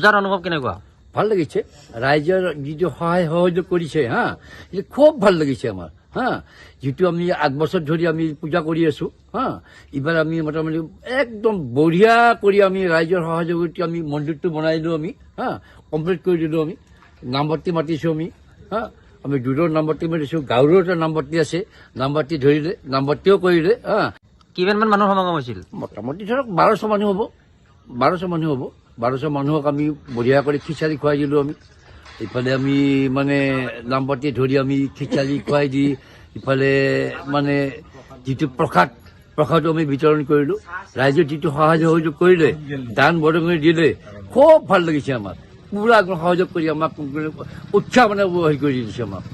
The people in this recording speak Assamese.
পূজাৰ অনুভৱ কেনেকুৱা? ভাল লাগিছে ৰাইজৰ যিটো সহায় সহযোগ কৰিছে হা এইটো খুব ভাল লাগিছে আমাৰ হা যিটো আমি 8 বছৰ ধৰি আমি পূজা কৰি আছো হা এইবাৰ আমি মোটামুটি একদম বঢ়িয়া কৰি আমি ৰাইজৰ সহযোগিতা আমি মন্দিৰটো বনাই দিলোঁ আমি হা কমপ্লিট কৰি দিলোঁ আমি নামভৰ্তি মাতিছোঁ আমি হা আমি দূৰৰ নামভৰ্তি মাতিছোঁ গাঁৱৰো এটা নামভৰ্তি আছে নামভৰ্তি ধৰিলে নামভৰ্তিও কৰিলে হা কিমানমান মানুহৰ সমাগম হৈছিল? মোটামুটি ধৰক 1200 মানুহ হ'ব 1200 মানুহক আমি বঢ়িয়া কৰি খিচাৰি খুৱাই দিলোঁ আমি ইফালে আমি মানে নামভৰ্তি ধৰি আমি খিচাৰি খুৱাই দি ইফালে মানে যিটো প্ৰসাদো আমি বিতৰণ কৰিলোঁ ৰাইজে যিটো সহায় সহযোগ কৰিলে দান বৰঙণি দিলে খুব ভাল লাগিছে আমাক পুৰা সহযোগ কৰি আমাক উৎসাহ মানে হেৰি কৰি দিছে আমাক